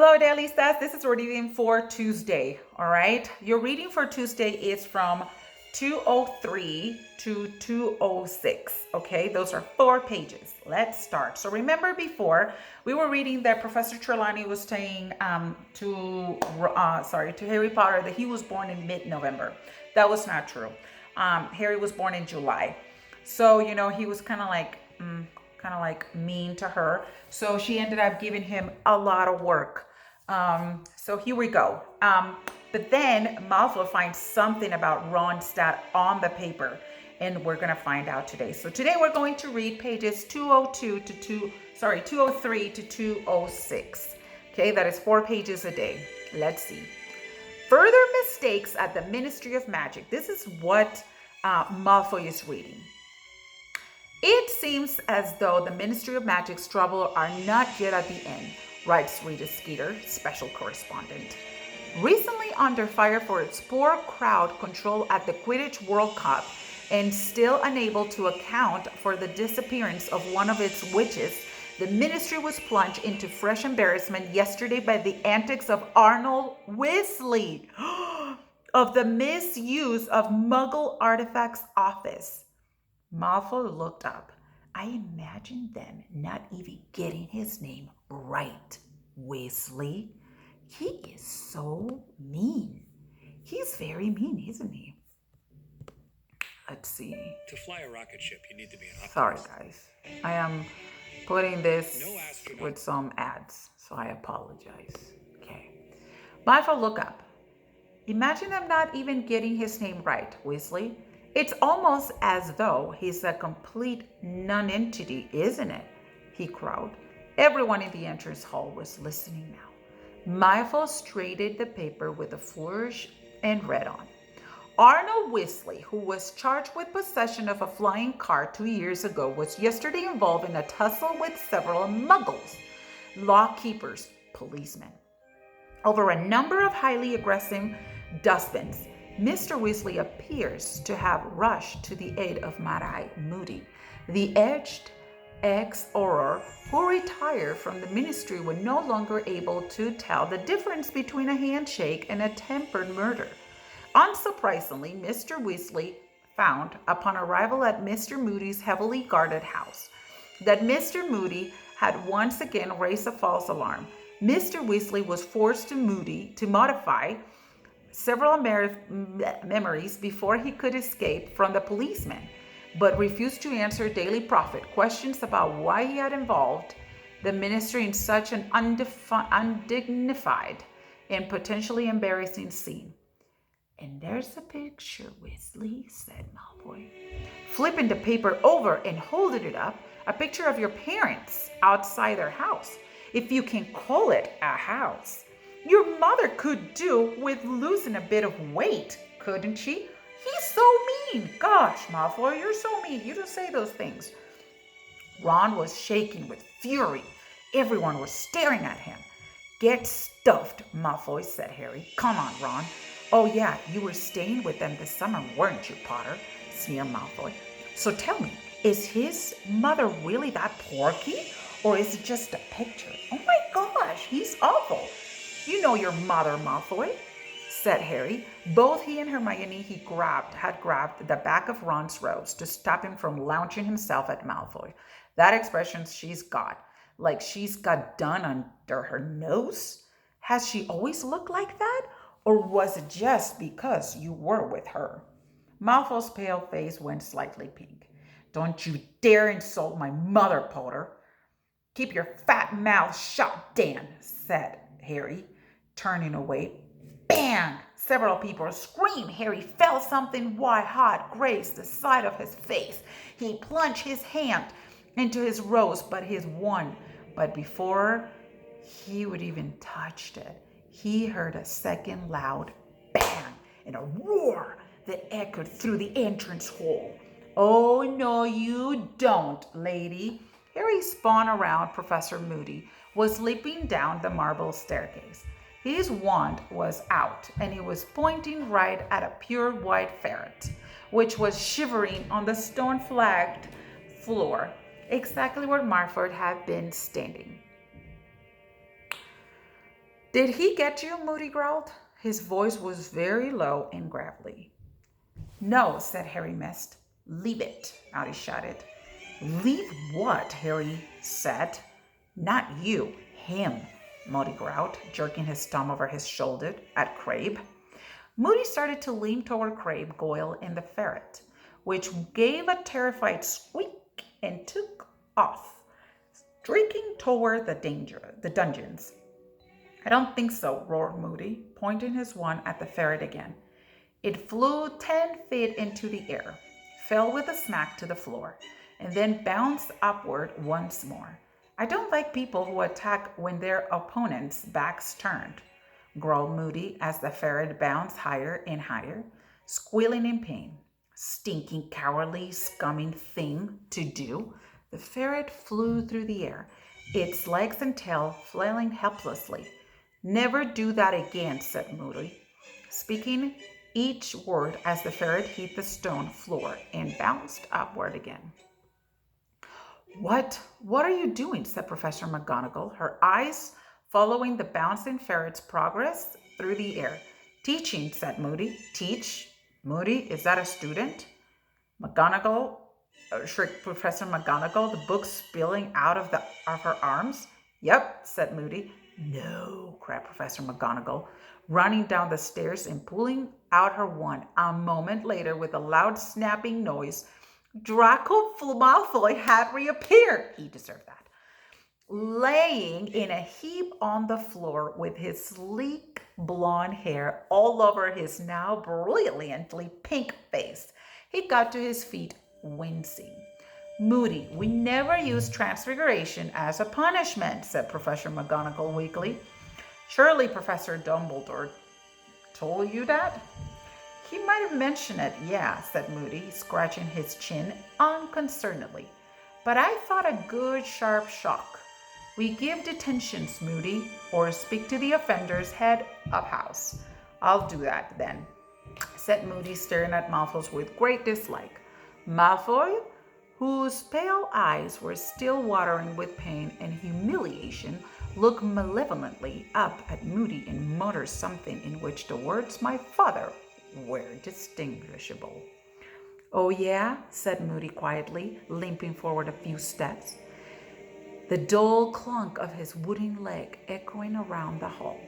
Hello, Idealistas. This is reading for Tuesday. All right. Your reading for Tuesday is from 203 to 206. Okay. Those are 4 pages. Let's start. So remember before we were reading that Professor Trelawney was saying to Harry Potter that he was born in mid-November. That was not true. Harry was born in July. So, he was kind of like mean to her. So she ended up giving him a lot of work. So here we go. But then Malfoy finds something about Ronstadt on the paper, and we're gonna find out today. So today we're going to read pages 203 to 206. Okay, that is 4 pages a day. Let's see. Further mistakes at the Ministry of Magic. This is what Malfoy is reading. It seems as though the Ministry of Magic's trouble are not yet at the end, writes Rita Skeeter, special correspondent. Recently under fire for its poor crowd control at the Quidditch World Cup and still unable to account for the disappearance of one of its witches, the ministry was plunged into fresh embarrassment yesterday by the antics of Arnold Weasley of the misuse of Muggle Artifacts Office. Malfoy looked up. I imagine them not even getting his name right, Weasley. He is so mean. He's very mean, isn't he? Let's see. To fly a rocket ship, you need to be an optimist. Sorry, guys. I am putting this with some ads, so I apologize. Okay. Malfoy looked up. Imagine them not even getting his name right, Weasley. It's almost as though he's a complete nonentity, isn't it? He crowed. Everyone in the entrance hall was listening now. Malfoy straightened the paper with a flourish and read on. Arnold Weasley, who was charged with possession of a flying car 2 years ago, was yesterday involved in a tussle with several muggles, lawkeepers, policemen, over a number of highly aggressive dustbins. Mr. Weasley appears to have rushed to the aid of Mad-Eye Moody, the edged ex-Auror who retired from the ministry when no longer able to tell the difference between a handshake and a tempered murder. Unsurprisingly, Mr. Weasley found, upon arrival at Mr. Moody's heavily guarded house, that Mr. Moody had once again raised a false alarm. Mr. Weasley was forced to modify several memories before he could escape from the policeman, but refused to answer Daily Prophet questions about why he had involved the ministry in such an undignified and potentially embarrassing scene. And there's a picture, Weasley, said Malfoy, flipping the paper over and holding it up, a picture of your parents outside their house, if you can call it a house. Your mother could do with losing a bit of weight, couldn't she? He's so mean. Gosh, Malfoy, you're so mean. You just say those things. Ron was shaking with fury. Everyone was staring at him. Get stuffed, Malfoy, said Harry. Come on, Ron. Oh yeah, you were staying with them this summer, weren't you, Potter? Sneered Malfoy. So tell me, is his mother really that porky? Or is it just a picture? Oh my gosh, he's awful. You know your mother, Malfoy, said Harry. Both he and Hermione had grabbed the back of Ron's robes to stop him from launching himself at Malfoy. That expression she's got, like she's got done under her nose. Has she always looked like that? Or was it just because you were with her? Malfoy's pale face went slightly pink. Don't you dare insult my mother, Potter. Keep your fat mouth shut, Dan, said Harry, turning away. Bang! Several people screamed. Harry felt something white hot graze the side of his face. He plunged his hand into his rose, but before he would even touch it, he heard a second loud bang and a roar that echoed through the entrance hall. Oh, no, you don't, lady. Harry spun around. Professor Moody was leaping down the marble staircase. His wand was out, and he was pointing right at a pure white ferret, which was shivering on the stone-flagged floor, exactly where Marford had been standing. Did he get you? Moody growled. His voice was very low and gravelly. No, said Harry Mist. Leave it, Moody shouted. Leave what? Harry said. Not you, him, Moody growled, jerking his thumb over his shoulder at Crabe. Moody started to lean toward Crabe, Goyle, and the ferret, which gave a terrified squeak and took off, streaking toward the dungeons. I don't think so, roared Moody, pointing his wand at the ferret again. It flew 10 feet into the air, fell with a smack to the floor, and then bounced upward once more. I don't like people who attack when their opponent's back's turned, growled Moody as the ferret bounced higher and higher, squealing in pain. Stinking, cowardly, scumming thing to do. The ferret flew through the air, its legs and tail flailing helplessly. Never do that again, said Moody, speaking each word as the ferret hit the stone floor and bounced upward again. What are you doing? Said Professor McGonagall, her eyes following the bouncing ferret's progress through the air. Teaching, said Moody. Teach? Moody, is that a student? McGonagall, shrieked Professor McGonagall, the book spilling out of her arms. Yep, said Moody. No, cried Professor McGonagall, running down the stairs and pulling out her wand. A moment later, with a loud snapping noise, Draco Malfoy had reappeared. He deserved that. Laying in a heap on the floor with his sleek blonde hair all over his now brilliantly pink face. He got to his feet, wincing. Moody, we never use transfiguration as a punishment, said Professor McGonagall weakly. Surely Professor Dumbledore told you that? He might have mentioned it, yeah, said Moody, scratching his chin unconcernedly. But I thought a good sharp shock. We give detentions, Moody, or speak to the offender's head of house. I'll do that then, said Moody, staring at Malfoy with great dislike. Malfoy, whose pale eyes were still watering with pain and humiliation, looked malevolently up at Moody and muttered something in which the words "my father" were distinguishable. Oh, yeah, said Moody quietly, limping forward a few steps, the dull clunk of his wooden leg echoing around the hall.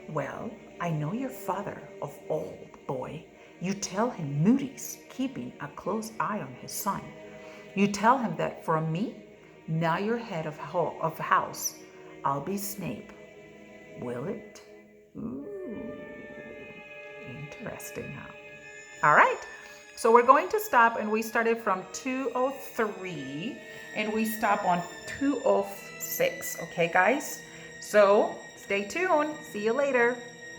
Well, I know your father of old, boy. You tell him Moody's keeping a close eye on his son. You tell him that from me, now you're head of house, I'll be Snape. Will it? Ooh, interesting, huh? All right, so we're going to stop, and we started from 203, and we stop on 206, okay, guys? So stay tuned. See you later.